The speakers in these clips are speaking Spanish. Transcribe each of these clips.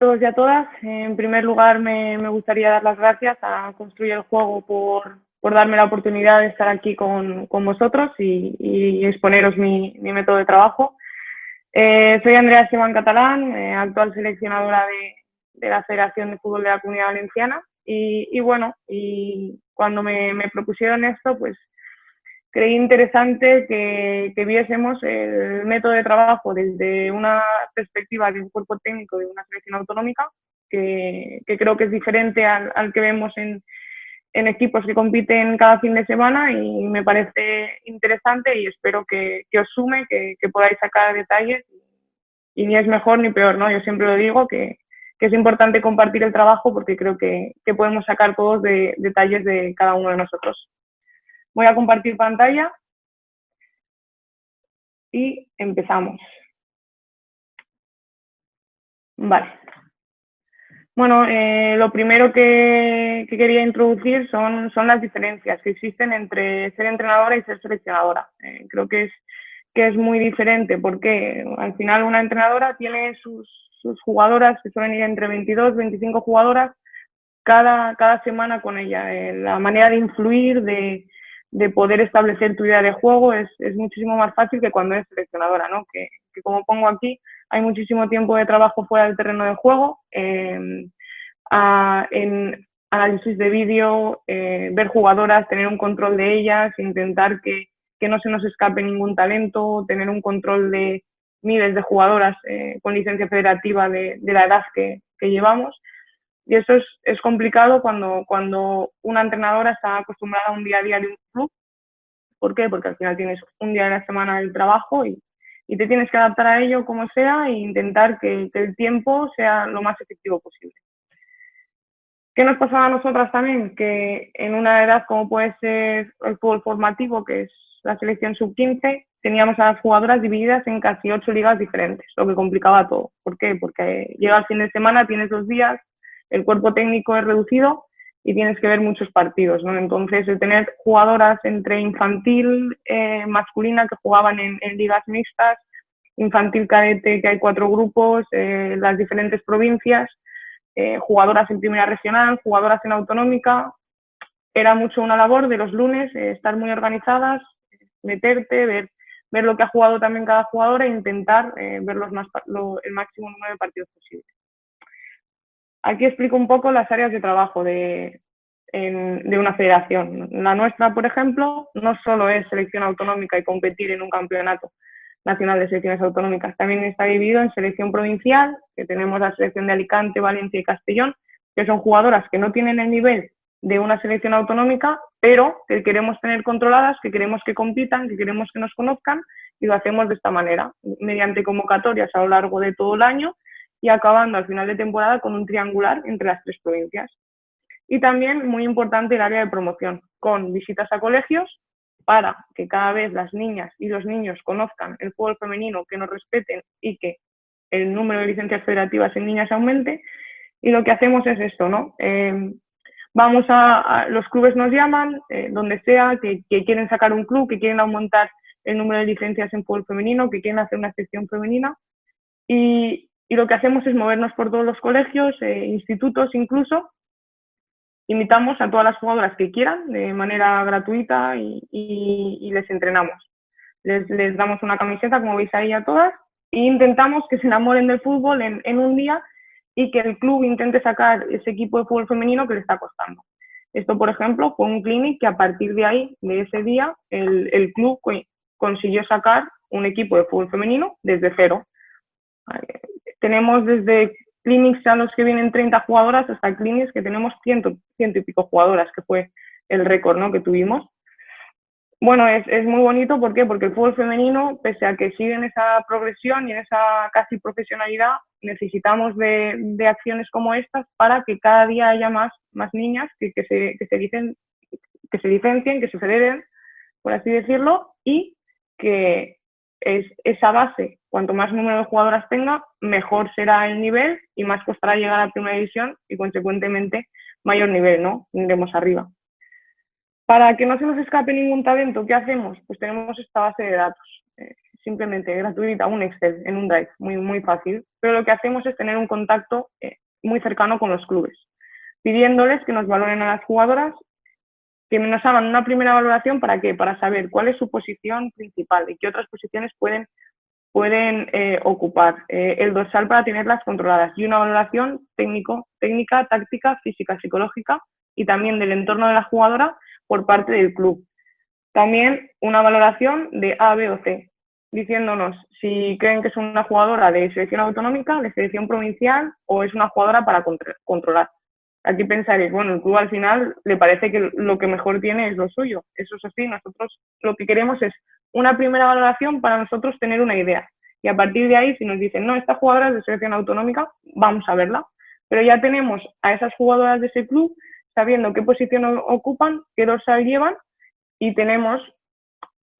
todos y a todas. En primer lugar, me gustaría dar las gracias a Construir el Juego por darme la oportunidad de estar aquí con vosotros y exponeros mi método de trabajo. Soy Andrea Esteban Catalán, actual seleccionadora de la Federación de Fútbol de la Comunidad Valenciana. Y cuando me propusieron esto, pues creí interesante que viésemos el método de trabajo desde una perspectiva de un cuerpo técnico de una selección autonómica, que creo que es diferente al que vemos en equipos que compiten cada fin de semana, y me parece interesante y espero que os sume, que podáis sacar detalles, y ni es mejor ni peor, ¿no? Yo siempre lo digo, que es importante compartir el trabajo porque creo que podemos sacar todos detalles de cada uno de nosotros. Voy a compartir pantalla y empezamos. Vale. Bueno, lo primero que quería introducir son las diferencias que existen entre ser entrenadora y ser seleccionadora. Creo que es muy diferente porque al final una entrenadora tiene sus jugadoras, que suelen ir entre 22 25 jugadoras cada semana con ella. La manera de influir, de poder establecer tu idea de juego es muchísimo más fácil que cuando eres seleccionadora, ¿no? Que como pongo aquí, hay muchísimo tiempo de trabajo fuera del terreno de juego, en análisis de vídeo, ver jugadoras, tener un control de ellas, intentar que no se nos escape ningún talento, tener un control de miles de jugadoras con licencia federativa de la edad que llevamos. Y eso es complicado cuando una entrenadora está acostumbrada a un día a día de un club. ¿Por qué? Porque al final tienes un día de la semana del trabajo y te tienes que adaptar a ello como sea e intentar que el tiempo sea lo más efectivo posible. ¿Qué nos pasaba a nosotras también? Que en una edad como puede ser el fútbol formativo, que es la selección sub-15, teníamos a las jugadoras divididas en casi 8 ligas diferentes, lo que complicaba todo. ¿Por qué? Porque llega el fin de semana, tienes 2 días, el cuerpo técnico es reducido y tienes que ver muchos partidos, ¿no? Entonces, el tener jugadoras entre infantil, masculina, que jugaban en ligas mixtas, infantil cadete, que hay 4 grupos, las diferentes provincias, jugadoras en primera regional, jugadoras en autonómica, era mucho una labor de los lunes, estar muy organizadas, meterte, ver lo que ha jugado también cada jugadora e intentar ver el máximo número de partidos posible. Aquí explico un poco las áreas de trabajo de una federación. La nuestra, por ejemplo, no solo es selección autonómica y competir en un campeonato nacional de selecciones autonómicas, también está dividido en selección provincial, que tenemos la selección de Alicante, Valencia y Castellón, que son jugadoras que no tienen el nivel de una selección autonómica, pero que queremos tener controladas, que queremos que compitan, que queremos que nos conozcan, y lo hacemos de esta manera, mediante convocatorias a lo largo de todo el año y acabando al final de temporada con un triangular entre las 3 provincias. Y también, muy importante, el área de promoción, con visitas a colegios para que cada vez las niñas y los niños conozcan el fútbol femenino, que nos respeten y que el número de licencias federativas en niñas aumente. Y lo que hacemos es esto, ¿no? Vamos los clubes nos llaman, donde sea, que quieren sacar un club, que quieren aumentar el número de licencias en fútbol femenino, que quieren hacer una sección femenina. Y lo que hacemos es movernos por todos los colegios, institutos incluso. Invitamos a todas las jugadoras que quieran de manera gratuita y les entrenamos. Les damos una camiseta, como veis ahí a todas, e intentamos que se enamoren del fútbol en un día y que el club intente sacar ese equipo de fútbol femenino que le está costando. Esto, por ejemplo, fue un clinic que a partir de ahí, de ese día, el club consiguió sacar un equipo de fútbol femenino desde cero. Tenemos desde clinics a los que vienen 30 jugadoras hasta clinics que tenemos 100 y pico jugadoras, que fue el récord, ¿no?, que tuvimos. Bueno, es muy bonito. ¿Por qué? Porque el fútbol femenino, pese a que sigue en esa progresión y en esa casi profesionalidad, necesitamos de acciones como estas para que cada día haya más niñas que se licencien, que se federen, por así decirlo, y que esa base, cuanto más número de jugadoras tenga, mejor será el nivel y más costará llegar a la primera división y, consecuentemente, mayor nivel, ¿no? Iremos arriba. Para que no se nos escape ningún talento, ¿qué hacemos? Pues tenemos esta base de datos. simplemente gratuita, un Excel en un Drive, muy, muy fácil. Pero lo que hacemos es tener un contacto muy cercano con los clubes, pidiéndoles que nos valoren a las jugadoras, que nos hagan una primera valoración. ¿Para qué? Para saber cuál es su posición principal y qué otras posiciones pueden ocupar. El dorsal para tenerlas controladas y una valoración técnica, táctica, física, psicológica y también del entorno de la jugadora por parte del club. También una valoración de A, B o C, diciéndonos si creen que es una jugadora de selección autonómica, de selección provincial o es una jugadora para controlar. Aquí pensaréis, bueno, el club al final le parece que lo que mejor tiene es lo suyo. Eso es así, nosotros lo que queremos es una primera valoración para nosotros tener una idea. Y a partir de ahí, si nos dicen, no, esta jugadora es de selección autonómica, vamos a verla. Pero ya tenemos a esas jugadoras de ese club sabiendo qué posición ocupan, qué dorsal llevan, y tenemos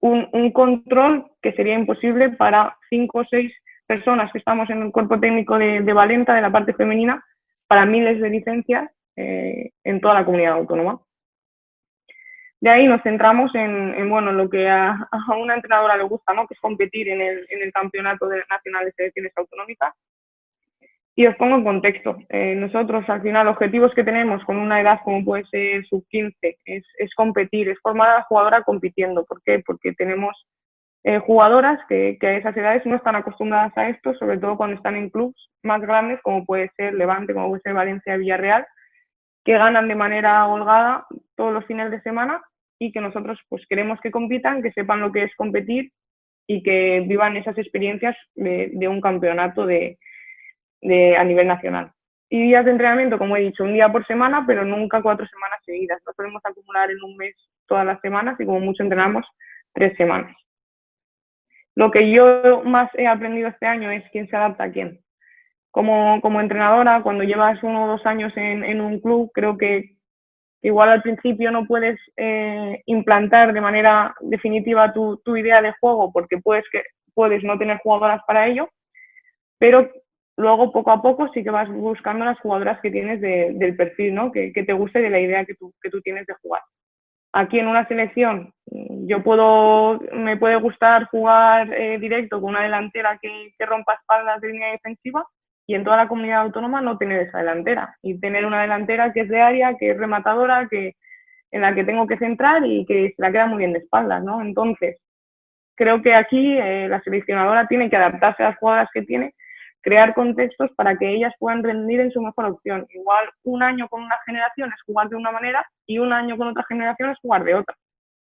un control que sería imposible para 5 o 6 personas que estamos en el cuerpo técnico de Valenta, de la parte femenina, para miles de licencias en toda la comunidad autónoma. De ahí nos centramos en bueno, lo que a una entrenadora le gusta, ¿no? Que es competir en el campeonato nacional de selecciones autonómicas. Y os pongo en contexto. Nosotros, al final, objetivos que tenemos con una edad como puede ser sub-15 es competir, es formar a la jugadora compitiendo. ¿Por qué? Porque tenemos jugadoras que a esas edades no están acostumbradas a esto, sobre todo cuando están en clubes más grandes, como puede ser Levante, como puede ser Valencia, Villarreal, que ganan de manera holgada todos los fines de semana y que nosotros pues queremos que compitan, que sepan lo que es competir y que vivan esas experiencias de un campeonato a nivel nacional. Y días de entrenamiento, como he dicho, un día por semana, pero nunca 4 semanas seguidas. No podemos acumular en un mes todas las semanas y como mucho entrenamos 3 semanas. Lo que yo más he aprendido este año es quién se adapta a quién. Como entrenadora, cuando llevas 1 o 2 años en un club, creo que igual al principio no puedes implantar de manera definitiva tu idea de juego porque puedes no tener jugadoras para ello, pero luego poco a poco sí que vas buscando las jugadoras que tienes del perfil, ¿no? Que te guste de la idea que tú tienes de jugar. Aquí en una selección me puede gustar jugar directo con una delantera que rompa espaldas de línea defensiva y en toda la comunidad autónoma no tener esa delantera y tener una delantera que es de área, que es rematadora, en la que tengo que centrar y que se la queda muy bien de espaldas, ¿no? Entonces, creo que aquí la seleccionadora tiene que adaptarse a las jugadoras que tiene, crear contextos para que ellas puedan rendir en su mejor opción. Igual un año con una generación es jugar de una manera y un año con otra generación es jugar de otra.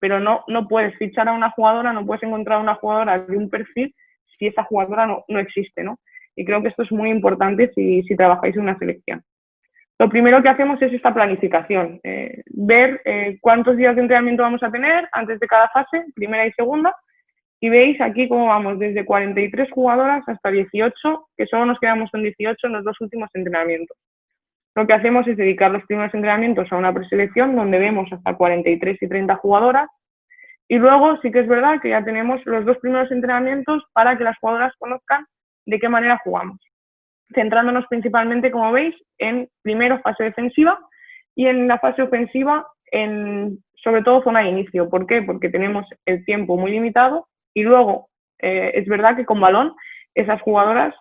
Pero no puedes fichar a una jugadora, no puedes encontrar a una jugadora de un perfil si esa jugadora no existe, ¿no? Y creo que esto es muy importante si trabajáis en una selección. Lo primero que hacemos es esta planificación, ver cuántos días de entrenamiento vamos a tener antes de cada fase, primera y segunda, y veis aquí cómo vamos desde 43 jugadoras hasta 18, que solo nos quedamos en 18 en los 2 últimos entrenamientos. Lo que hacemos es dedicar los primeros entrenamientos a una preselección donde vemos hasta 43 y 30 jugadoras y luego sí que es verdad que ya tenemos los 2 primeros entrenamientos para que las jugadoras conozcan de qué manera jugamos, centrándonos principalmente, como veis, en primero fase defensiva y en la fase ofensiva sobre todo zona de inicio. ¿Por qué? Porque tenemos el tiempo muy limitado y luego es verdad que con balón esas jugadoras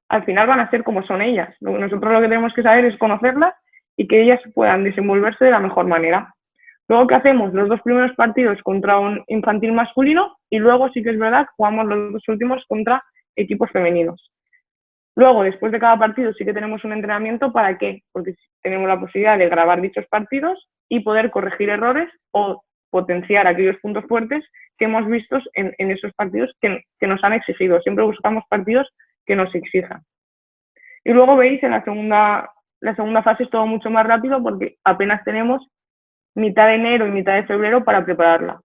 al final van a ser como son ellas. Nosotros lo que tenemos que saber es conocerlas y que ellas puedan desenvolverse de la mejor manera. Luego, ¿qué hacemos? Los 2 primeros partidos contra un infantil masculino y luego sí que es verdad que jugamos los 2 últimos contra equipos femeninos. Luego, después de cada partido sí que tenemos un entrenamiento. ¿Para qué? Porque tenemos la posibilidad de grabar dichos partidos y poder corregir errores o potenciar aquellos puntos fuertes que hemos visto en esos partidos que nos han exigido. Siempre buscamos partidos que nos exijan. Y luego veis en la segunda fase es todo mucho más rápido porque apenas tenemos mitad de enero y mitad de febrero para prepararla.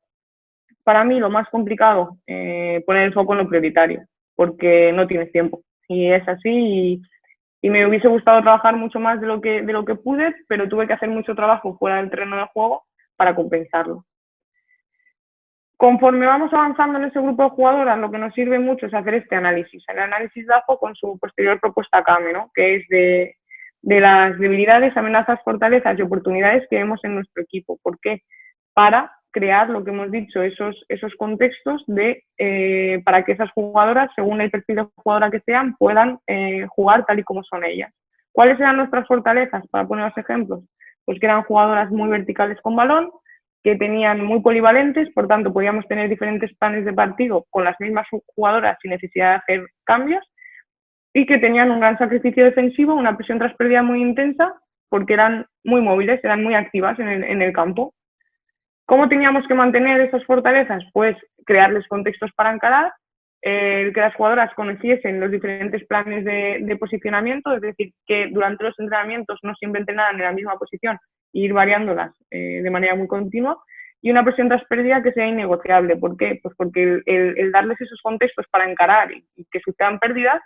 Para mí lo más complicado, poner el foco en lo prioritario, porque no tienes tiempo. Y es así y me hubiese gustado trabajar mucho más de lo que pude, pero tuve que hacer mucho trabajo fuera del terreno de juego para compensarlo. Conforme vamos avanzando en ese grupo de jugadoras, lo que nos sirve mucho es hacer este análisis, el análisis DAFO con su posterior propuesta CAME, ¿no? Que es de las debilidades, amenazas, fortalezas y oportunidades que vemos en nuestro equipo. ¿Por qué? Para crear lo que hemos dicho, esos contextos para que esas jugadoras, según el perfil de jugadora que sean, puedan jugar tal y como son ellas. ¿Cuáles eran nuestras fortalezas? Para poner los ejemplos, pues que eran jugadoras muy verticales con balón, que tenían muy polivalentes, por tanto podíamos tener diferentes planes de partido con las mismas jugadoras sin necesidad de hacer cambios, y que tenían un gran sacrificio defensivo, una presión tras pérdida muy intensa, porque eran muy móviles, eran muy activas en el campo. ¿Cómo teníamos que mantener esas fortalezas? Pues crearles contextos para encarar, que las jugadoras conociesen los diferentes planes de posicionamiento, es decir, que durante los entrenamientos no siempre entrenaran en la misma posición e ir variándolas de manera muy continua, y una presión tras pérdida que sea innegociable. ¿Por qué? Pues porque el darles esos contextos para encarar y que sucedan pérdidas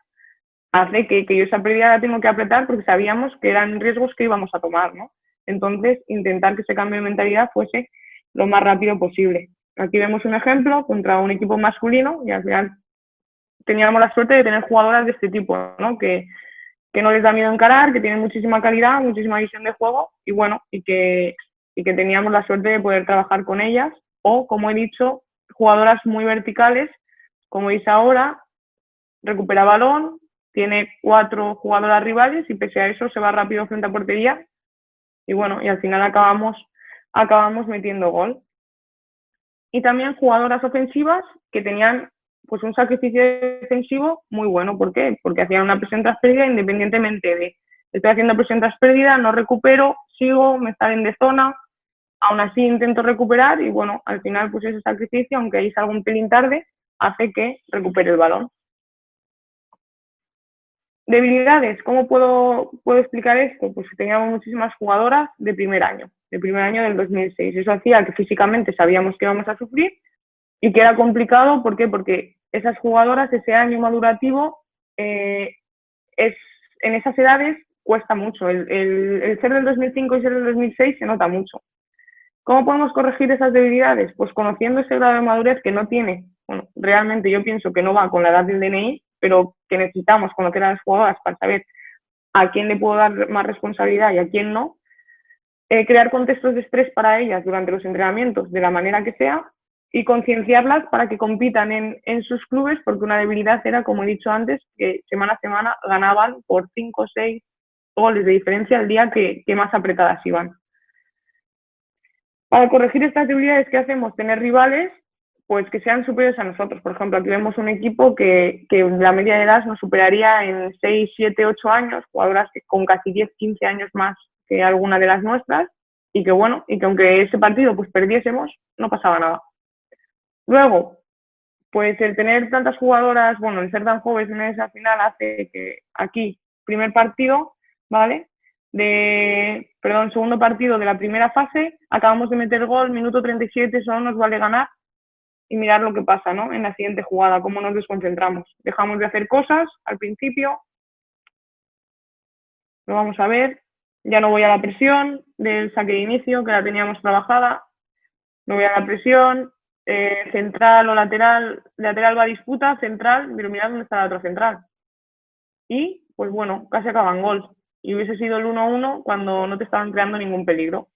hace que yo esa pérdida la tengo que apretar porque sabíamos que eran riesgos que íbamos a tomar, ¿no? Entonces, intentar que ese cambio de mentalidad fuese lo más rápido posible. Aquí vemos un ejemplo contra un equipo masculino y al final teníamos la suerte de tener jugadoras de este tipo, ¿no? Que no les da miedo encarar, que tienen muchísima calidad, muchísima visión de juego y bueno, y que teníamos la suerte de poder trabajar con ellas o, como he dicho, jugadoras muy verticales, como veis ahora, recupera balón, tiene 4 jugadoras rivales y pese a eso se va rápido frente a portería y bueno, y al final acabamos metiendo gol. Y también jugadoras ofensivas que tenían pues un sacrificio defensivo muy bueno. ¿Por qué? Porque hacían una presión tras pérdida independientemente de estoy haciendo presión tras pérdida, no recupero, sigo, me salen de zona, aún así intento recuperar y bueno, al final pues ese sacrificio, aunque ahí salga un pelín tarde, hace que recupere el balón. Debilidades, ¿cómo puedo explicar esto? Pues que teníamos muchísimas jugadoras de primer año del 2006. Eso hacía que físicamente sabíamos que íbamos a sufrir y que era complicado. ¿Por qué? Porque esas jugadoras, ese año madurativo, en esas edades cuesta mucho. El ser del 2005 y ser del 2006 se nota mucho. ¿Cómo podemos corregir esas debilidades? Pues conociendo ese grado de madurez que no tiene. Bueno, realmente yo pienso que no va con la edad del DNI, pero que necesitamos conocer a las jugadoras para saber a quién le puedo dar más responsabilidad y a quién no. Crear contextos de estrés para ellas durante los entrenamientos de la manera que sea y concienciarlas para que compitan en sus clubes, porque una debilidad era, como he dicho antes, que semana a semana ganaban por 5 o 6 goles de diferencia el día que más apretadas iban. Para corregir estas debilidades, ¿qué hacemos? Tener rivales pues que sean superiores a nosotros. Por ejemplo, aquí vemos un equipo que la media de edad nos superaría en 6, 7, 8 años, jugadoras con casi 10, 15 años más que alguna de las nuestras, y que bueno, y que aunque ese partido pues perdiésemos, no pasaba nada. Luego, pues el tener tantas jugadoras, bueno, el ser tan jóvenes en esa final hace que aquí, primer partido, ¿vale? Segundo partido de la primera fase, acabamos de meter gol, minuto 37, solo nos vale ganar y mirar lo que pasa, ¿no? En la siguiente jugada, cómo nos desconcentramos. Dejamos de hacer cosas al principio, lo vamos a ver, ya no voy a la presión del saque de inicio, que la teníamos trabajada, no voy a la presión, central o lateral va a disputa, central, pero mirad dónde está la otra central. Y, pues bueno, casi acaban gol. Y hubiese sido el 1-1 cuando no te estaban creando ningún peligro.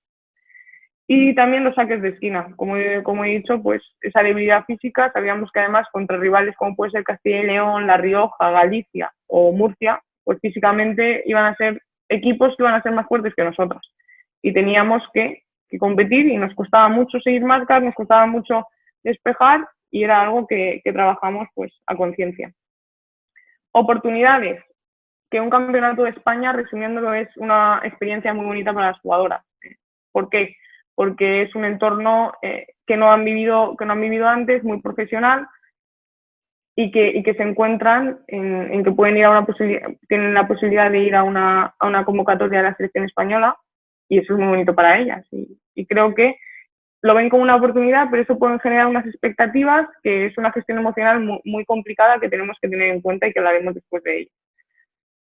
Y también los saques de esquina. Como he dicho, pues esa debilidad física, sabíamos que además contra rivales como puede ser Castilla y León, La Rioja, Galicia o Murcia, pues físicamente iban a ser equipos que iban a ser más fuertes que nosotros. Y teníamos que competir y nos costaba mucho seguir marcas, nos costaba mucho despejar y era algo que trabajamos pues a conciencia. Oportunidades. Que un campeonato de España, resumiéndolo, es una experiencia muy bonita para las jugadoras. ¿Por qué? Porque es un entorno que no han vivido antes, muy profesional, y que se encuentran en que pueden ir a tienen la posibilidad de ir a una convocatoria de la selección española, y eso es muy bonito para ellas. Y creo que lo ven como una oportunidad, pero eso puede generar unas expectativas, que es una gestión emocional muy, muy complicada que tenemos que tener en cuenta y que hablaremos después de ello.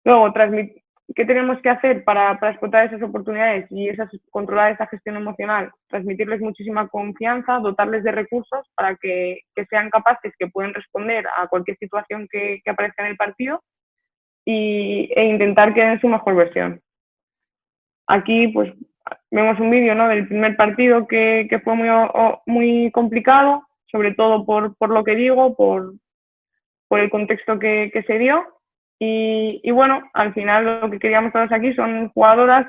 Luego, ¿qué tenemos que hacer para explotar esas oportunidades y controlar esa gestión emocional? Transmitirles muchísima confianza, dotarles de recursos para que sean capaces, que pueden responder a cualquier situación que aparezca en el partido e intentar que den su mejor versión. Aquí, pues, vemos un vídeo, ¿no?, del primer partido que fue muy complicado, sobre todo por lo que digo, por el contexto que se dio. Y bueno, al final lo que queríamos todos aquí son jugadoras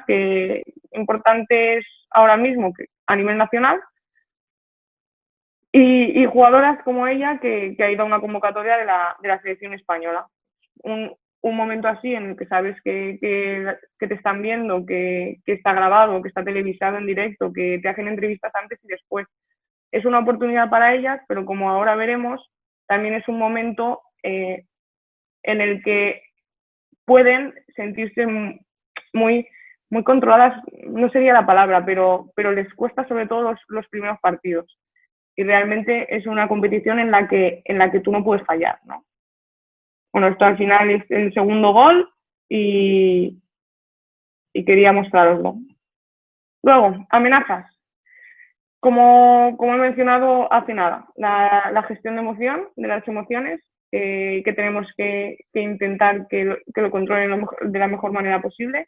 importantes ahora mismo a nivel nacional y jugadoras como ella que ha ido a una convocatoria de la selección española. Un momento así en el que sabes que te están viendo, que está grabado, que está televisado en directo, que te hacen entrevistas antes y después. Es una oportunidad para ellas, pero como ahora veremos, también es un momento en el que pueden sentirse muy, muy controladas, no sería la palabra, pero les cuesta sobre todo los primeros partidos. Y realmente es una competición en la que tú no puedes fallar, ¿no? Bueno, esto al final es el segundo gol y quería mostraroslo. Luego, amenazas. Como he mencionado hace nada, la gestión de las emociones, que tenemos que intentar que lo controlen de la mejor manera posible,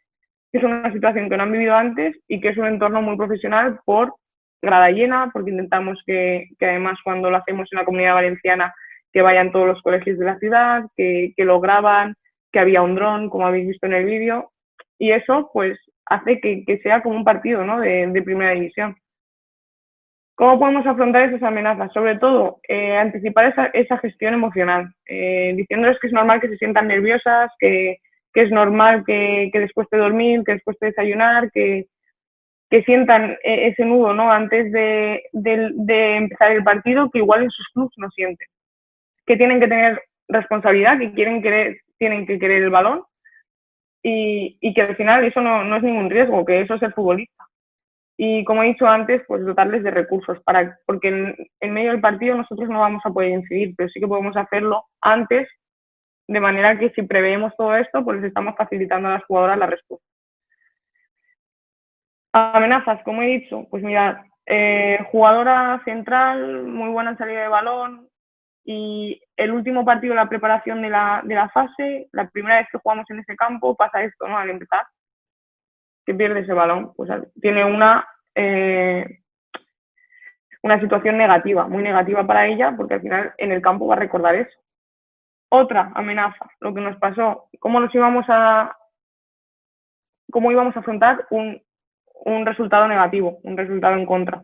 que es una situación que no han vivido antes y que es un entorno muy profesional por grada llena, porque intentamos que además cuando lo hacemos en la Comunidad Valenciana, que vayan todos los colegios de la ciudad, que lo graban, que había un dron, como habéis visto en el vídeo, y eso pues hace que sea como un partido, ¿no?, de primera división. ¿Cómo podemos afrontar esas amenazas? Sobre todo, anticipar esa gestión emocional, diciéndoles que es normal que se sientan nerviosas, que es normal que después de dormir, que después de desayunar, que sientan ese nudo, ¿no?, antes de empezar el partido, que igual en sus clubes no sienten. Que tienen que tener responsabilidad, que tienen que querer el balón y que al final eso no es ningún riesgo, que eso es el futbolista. Y como he dicho antes, pues dotarles de recursos, porque en medio del partido nosotros no vamos a poder incidir, pero sí que podemos hacerlo antes, de manera que si preveemos todo esto, pues les estamos facilitando a las jugadoras la respuesta. Amenazas, como he dicho, pues mirad, jugadora central, muy buena en salida de balón, y el último partido de la preparación de la fase, la primera vez que jugamos en ese campo, pasa esto, ¿no?, al empezar, que pierde ese balón, pues tiene una situación negativa, muy negativa para ella, porque al final en el campo va a recordar eso. Otra amenaza, lo que nos pasó, cómo íbamos a afrontar un resultado negativo, un resultado en contra.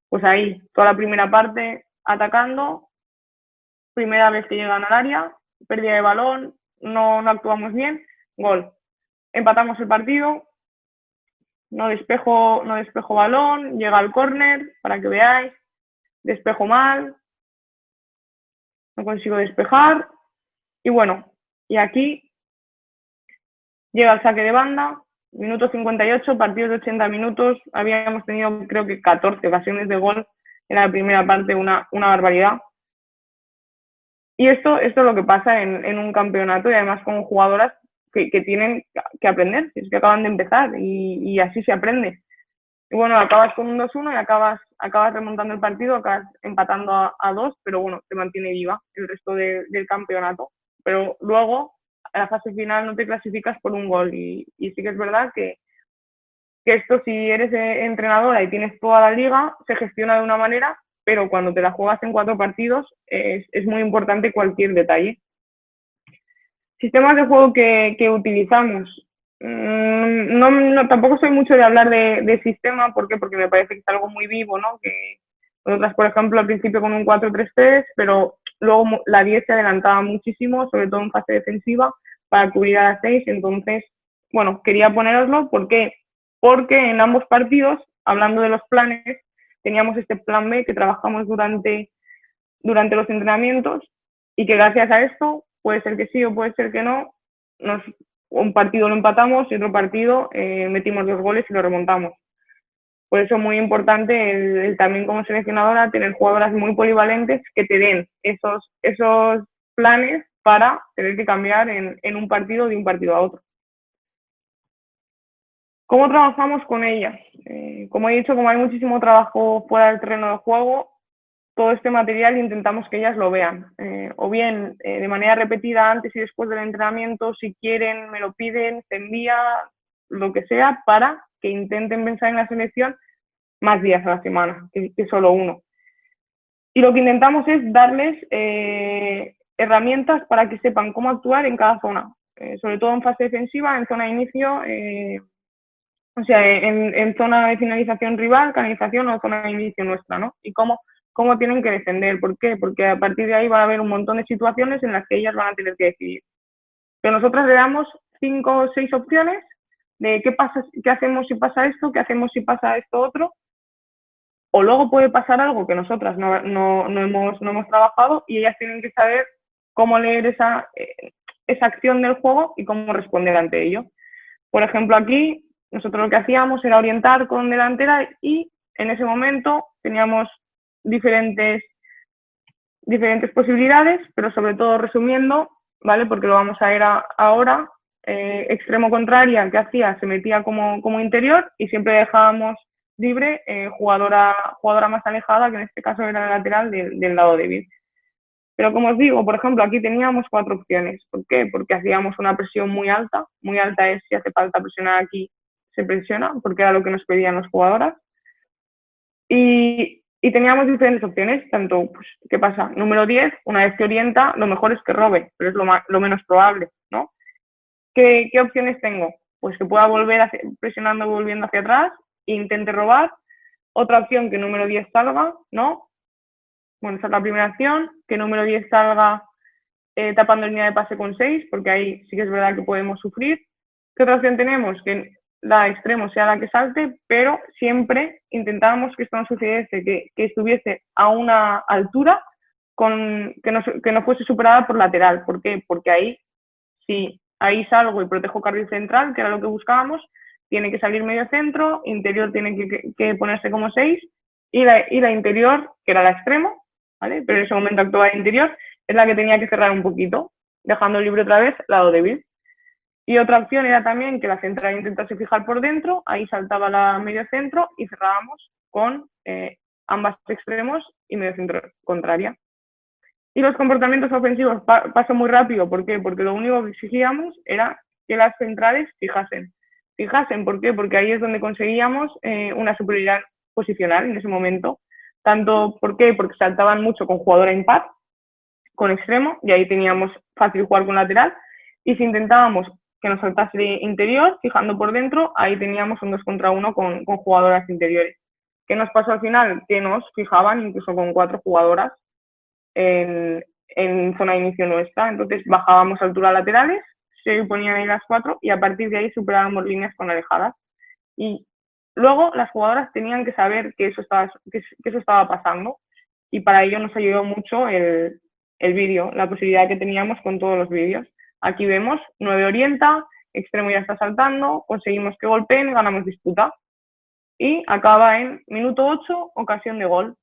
Pues ahí, toda la primera parte atacando, primera vez que llegan al área, pérdida de balón, no actuamos bien, gol. Empatamos el partido, no despejo balón, llega al córner, para que veáis, despejo mal, no consigo despejar, y bueno, y aquí llega el saque de banda, minuto 58, partidos de 80 minutos, habíamos tenido creo que 14 ocasiones de gol en la primera parte, una barbaridad. Y esto es lo que pasa en un campeonato, y además con jugadoras que tienen que aprender, es que acaban de empezar y así se aprende. Y bueno, acabas con un 2-1 y acabas remontando el partido, acabas empatando a 2, pero bueno, te mantiene viva el resto del campeonato. Pero luego, a la fase final no te clasificas por un gol y sí que es verdad que esto, si eres entrenadora y tienes toda la liga, se gestiona de una manera, pero cuando te la juegas en 4 partidos es muy importante cualquier detalle. Sistemas de juego que utilizamos. Tampoco soy mucho de hablar de sistema, ¿por qué? Porque me parece que es algo muy vivo, ¿no? Que nosotras, por ejemplo, al principio con un 4-3-3, pero luego la 10 se adelantaba muchísimo, sobre todo en fase defensiva, para cubrir a las 6. Entonces, bueno, quería poneroslo. ¿Por qué? Porque en ambos partidos, hablando de los planes, teníamos este plan B que trabajamos durante los entrenamientos y que gracias a esto, puede ser que sí o puede ser que no, un partido lo empatamos y otro partido metimos 2 goles y lo remontamos. Por eso es muy importante el también como seleccionadora tener jugadoras muy polivalentes que te den esos planes para tener que cambiar en un partido de un partido a otro. ¿Cómo trabajamos con ellas? Como he dicho, como hay muchísimo trabajo fuera del terreno de juego, todo este material intentamos que ellas lo vean, o bien de manera repetida antes y después del entrenamiento, si quieren, me lo piden, se envía, lo que sea, para que intenten pensar en la selección más días a la semana, que solo uno. Y lo que intentamos es darles herramientas para que sepan cómo actuar en cada zona, sobre todo en fase defensiva, en zona de inicio, o sea, en zona de finalización rival, canalización o zona de inicio nuestra, ¿no? Y cómo tienen que defender. ¿Por qué? Porque a partir de ahí va a haber un montón de situaciones en las que ellas van a tener que decidir. Pero nosotros le damos 5 o 6 opciones de qué hacemos si pasa esto, qué hacemos si pasa esto otro, o luego puede pasar algo que nosotras no hemos trabajado y ellas tienen que saber cómo leer esa acción del juego y cómo responder ante ello. Por ejemplo, aquí nosotros lo que hacíamos era orientar con delantera y en ese momento teníamos diferentes posibilidades, pero sobre todo resumiendo, ¿vale? Porque lo vamos a ver ahora, extremo contraria, ¿qué hacía? Se metía como interior y siempre dejábamos libre jugadora más alejada, que en este caso era la lateral del lado débil. Pero como os digo, por ejemplo, aquí teníamos 4 opciones. ¿Por qué? Porque hacíamos una presión muy alta. Muy alta es si hace falta presionar aquí, se presiona, porque era lo que nos pedían las jugadoras. Y teníamos diferentes opciones, tanto, pues, ¿qué pasa? Número 10, una vez que orienta, lo mejor es que robe, pero es lo menos probable, ¿no? ¿Qué opciones tengo? Pues que pueda volver presionando y volviendo hacia atrás e intente robar. Otra opción, que número 10 salga, ¿no? Bueno, esa es la primera opción, que número 10 salga tapando línea de pase con 6, porque ahí sí que es verdad que podemos sufrir. ¿Qué otra opción tenemos? Que la extremo sea la que salte, pero siempre intentábamos que esto no sucediese, que estuviese a una altura que no fuese superada por lateral. ¿Por qué? Porque ahí, si ahí salgo y protejo carril central, que era lo que buscábamos, tiene que salir medio centro, interior tiene que ponerse como 6 y la interior, que era la extremo, ¿vale? Pero en ese momento actuaba de interior, es la que tenía que cerrar un poquito, dejando libre otra vez lado débil. Y otra opción era también que la central intentase fijar por dentro, ahí saltaba la medio centro y cerrábamos con ambas extremos y medio centro contraria. Y los comportamientos ofensivos paso muy rápido. ¿Por qué? Porque lo único que exigíamos era que las centrales fijasen. ¿Por qué? Porque ahí es donde conseguíamos una superioridad posicional en ese momento. Tanto, ¿por qué? Porque saltaban mucho con jugadora impar, con extremo, y ahí teníamos fácil jugar con lateral. Y si intentábamos que nos saltase interior, fijando por dentro, ahí teníamos un 2 contra 1 con jugadoras interiores. ¿Qué nos pasó al final? Que nos fijaban incluso con 4 jugadoras en zona de inicio nuestra. Entonces bajábamos altura laterales, se ponían ahí las 4 y a partir de ahí superábamos líneas con alejadas. Y luego las jugadoras tenían que saber que eso estaba pasando y para ello nos ayudó mucho el vídeo, la posibilidad que teníamos con todos los vídeos. Aquí vemos 9 orienta, extremo ya está saltando, conseguimos que golpeen, ganamos disputa. Y acaba en minuto 8, ocasión de gol,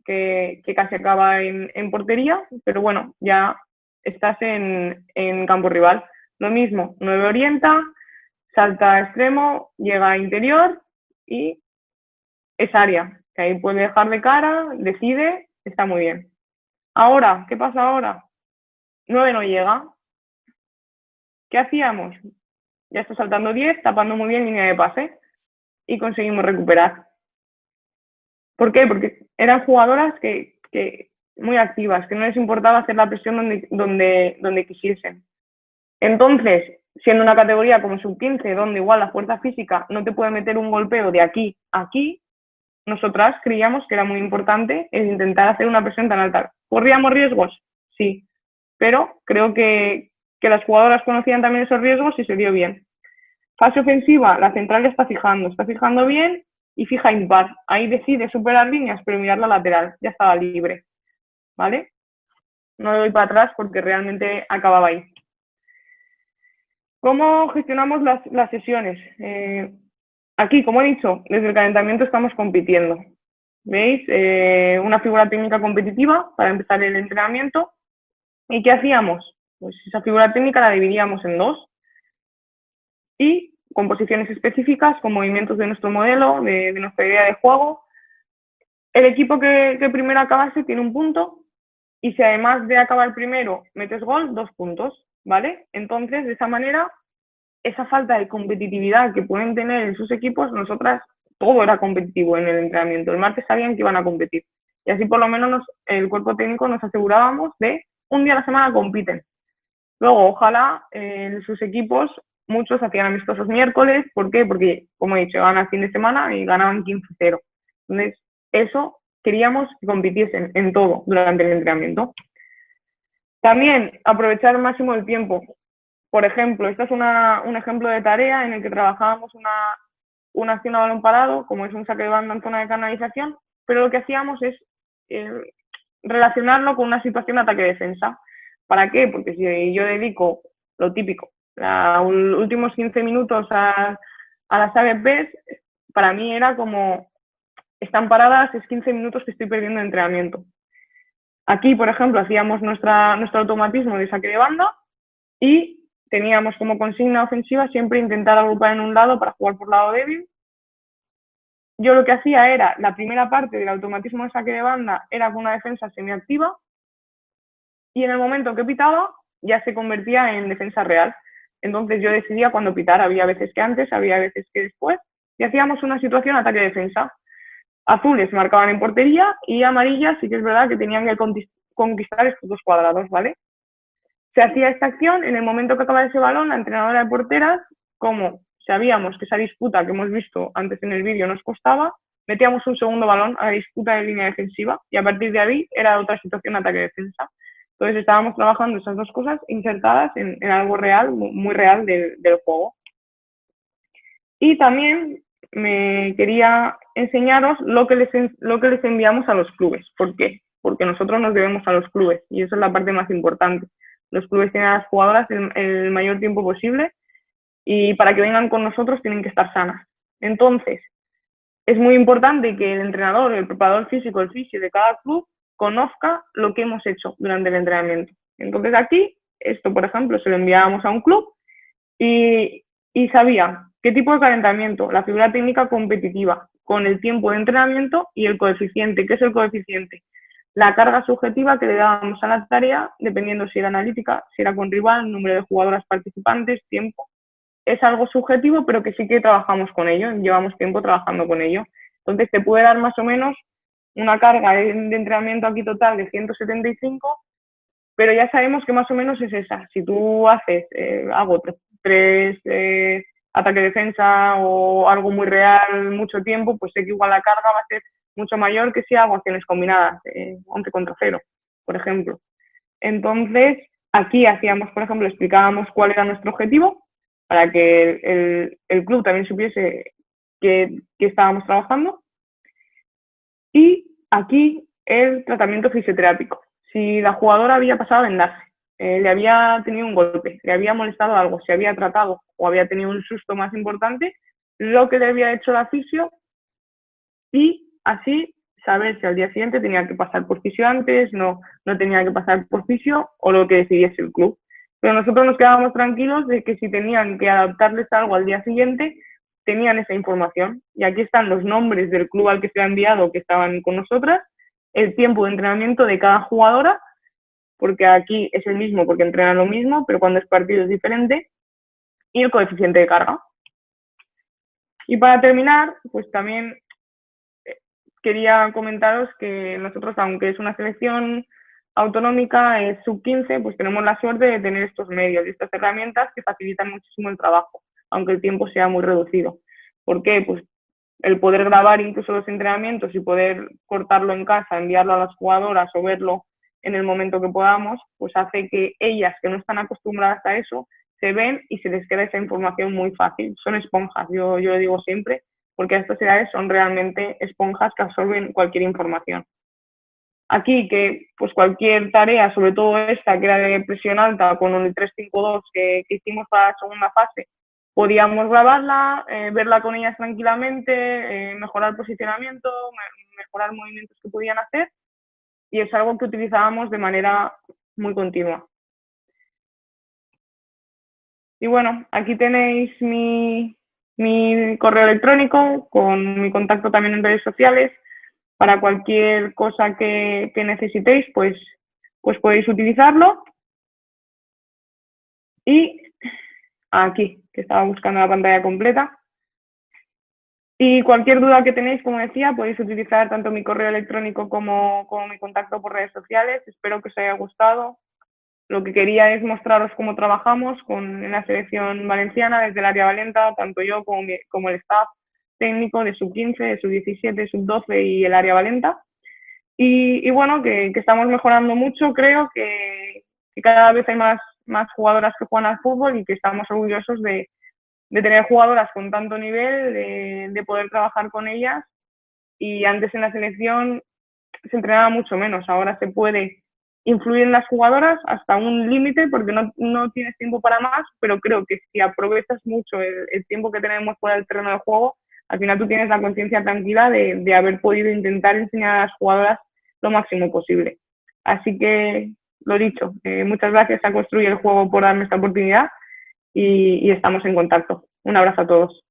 que casi acaba en portería, pero bueno, ya estás en campo rival. Lo mismo, 9 orienta, salta a extremo, llega a interior y es área, que ahí puede dejar de cara, decide, está muy bien. Ahora, ¿qué pasa ahora? 9 no llega. ¿Qué hacíamos? Ya está saltando 10, tapando muy bien línea de pase y conseguimos recuperar. ¿Por qué? Porque eran jugadoras que muy activas, que no les importaba hacer la presión donde quisiesen. Entonces, siendo una categoría como sub-15, donde igual la fuerza física no te puede meter un golpeo de aquí a aquí, nosotras creíamos que era muy importante el intentar hacer una presión tan alta. ¿Corríamos riesgos? Sí, pero creo que las jugadoras conocían también esos riesgos y se dio bien. Fase ofensiva, la central ya está fijando bien y fija impar. Ahí decide superar líneas, pero mirar la lateral, ya estaba libre, ¿vale? No le doy para atrás porque realmente acababa ahí. ¿Cómo gestionamos las sesiones? Aquí, como he dicho, desde el calentamiento estamos compitiendo. ¿Veis? Una figura técnica competitiva para empezar el entrenamiento. ¿Y qué hacíamos? Pues esa figura técnica la dividíamos en 2 y con posiciones específicas, con movimientos de nuestro modelo, de nuestra idea de juego. El equipo que primero acabase tiene un punto y si además de acabar primero metes gol, 2 puntos, ¿vale? Entonces, de esa manera, esa falta de competitividad que pueden tener en sus equipos, nosotras todo era competitivo en el entrenamiento. El martes sabían que iban a competir. Y así por lo menos el cuerpo técnico nos asegurábamos de un día a la semana compiten. Luego, ojalá en sus equipos muchos hacían amistosos miércoles. ¿Por qué? Porque, como he dicho, van al fin de semana y ganaban 15-0. Entonces, eso queríamos que compitiesen en todo durante el entrenamiento. También aprovechar al máximo el tiempo. Por ejemplo, esta es un ejemplo de tarea en el que trabajábamos una acción a balón parado, como es un saque de banda en zona de canalización, pero lo que hacíamos es relacionarlo con una situación de ataque-defensa. ¿Para qué? Porque si yo dedico lo típico, los últimos 15 minutos a las ABPs, para mí era como, están paradas, es 15 minutos que estoy perdiendo de entrenamiento. Aquí, por ejemplo, hacíamos nuestro automatismo de saque de banda y teníamos como consigna ofensiva siempre intentar agrupar en un lado para jugar por lado débil. Yo lo que hacía era, la primera parte del automatismo de saque de banda era con una defensa semiactiva y en el momento que pitaba ya se convertía en defensa real. Entonces yo decidía cuándo pitar, había veces que antes, había veces que después, y hacíamos una situación ataque-defensa. Azules marcaban en portería y amarillas sí que es verdad que tenían que conquistar estos dos cuadrados, ¿vale? Se hacía esta acción, en el momento que acababa ese balón, la entrenadora de porteras, como sabíamos que esa disputa que hemos visto antes en el vídeo nos costaba, metíamos un segundo balón a la disputa de línea defensiva y a partir de ahí era otra situación ataque-defensa. Entonces estábamos trabajando esas dos cosas insertadas en algo real, muy real del juego. Y también me quería enseñaros lo que les enviamos a los clubes. ¿Por qué? Porque nosotros nos debemos a los clubes y esa es la parte más importante. Los clubes tienen a las jugadoras el mayor tiempo posible y para que vengan con nosotros tienen que estar sanas. Entonces, es muy importante que el entrenador, el preparador físico, el fisio de cada club conozca lo que hemos hecho durante el entrenamiento. Entonces aquí, esto por ejemplo, se lo enviábamos a un club y sabía qué tipo de calentamiento, la figura técnica competitiva, con el tiempo de entrenamiento y el coeficiente. ¿Qué es el coeficiente? La carga subjetiva que le dábamos a la tarea, dependiendo si era analítica, si era con rival, número de jugadoras participantes, tiempo. Es algo subjetivo, pero que sí que trabajamos con ello, llevamos tiempo trabajando con ello. Entonces te puede dar más o menos una carga de entrenamiento aquí total de 175, pero ya sabemos que más o menos es esa. Si tú haces, hago tres ataque-defensa o algo muy real mucho tiempo, pues sé que igual la carga va a ser mucho mayor que si hago acciones combinadas, 11 contra 0, por ejemplo. Entonces, aquí hacíamos, por ejemplo, explicábamos cuál era nuestro objetivo para que el club también supiese que estábamos trabajando. Y aquí el tratamiento fisioterápico. Si la jugadora había pasado a vendarse, le había tenido un golpe, le había molestado algo, se había tratado o había tenido un susto más importante, lo que le había hecho la fisio y así saber si al día siguiente tenía que pasar por fisio antes, no tenía que pasar por fisio o lo que decidiese el club. Pero nosotros nos quedábamos tranquilos de que si tenían que adaptarles algo al día siguiente, tenían esa información. Y aquí están los nombres del club al que se ha enviado que estaban con nosotras, el tiempo de entrenamiento de cada jugadora, porque aquí es el mismo porque entrenan lo mismo, pero cuando es partido es diferente, y el coeficiente de carga. Y para terminar, pues también quería comentaros que nosotros, aunque es una selección autonómica, es sub-15, pues tenemos la suerte de tener estos medios y estas herramientas que facilitan muchísimo el trabajo, aunque el tiempo sea muy reducido. ¿Por qué? Pues el poder grabar incluso los entrenamientos y poder cortarlo en casa, enviarlo a las jugadoras o verlo en el momento que podamos, pues hace que ellas, que no están acostumbradas a eso, se ven y se les queda esa información muy fácil. Son esponjas, yo lo digo siempre, porque a estas edades son realmente esponjas que absorben cualquier información. Aquí que pues cualquier tarea, sobre todo esta que era de presión alta con el 3-5-2 que hicimos para la segunda fase, podíamos grabarla, verla con ellas tranquilamente, mejorar posicionamiento, mejorar movimientos que podían hacer y es algo que utilizábamos de manera muy continua. Y bueno, aquí tenéis mi correo electrónico con mi contacto también en redes sociales. Para cualquier cosa que necesitéis, pues podéis utilizarlo. Y aquí que estaba buscando la pantalla completa. Y cualquier duda que tenéis, como decía, podéis utilizar tanto mi correo electrónico como mi contacto por redes sociales. Espero que os haya gustado. Lo que quería es mostraros cómo trabajamos en la selección valenciana desde el área valenta, tanto yo como el staff técnico de sub-15, de sub-17, sub-12 y el área valenta. Y bueno, que estamos mejorando mucho, creo que cada vez hay más jugadoras que juegan al fútbol y que estamos orgullosos de tener jugadoras con tanto nivel, de poder trabajar con ellas. Y antes en la selección se entrenaba mucho menos, ahora se puede influir en las jugadoras hasta un límite porque no tienes tiempo para más, pero creo que si aprovechas mucho el tiempo que tenemos fuera del terreno de juego, al final tú tienes la conciencia tranquila de haber podido intentar enseñar a las jugadoras lo máximo posible. Así que, lo dicho, muchas gracias a Construir el Juego por darme esta oportunidad y estamos en contacto. Un abrazo a todos.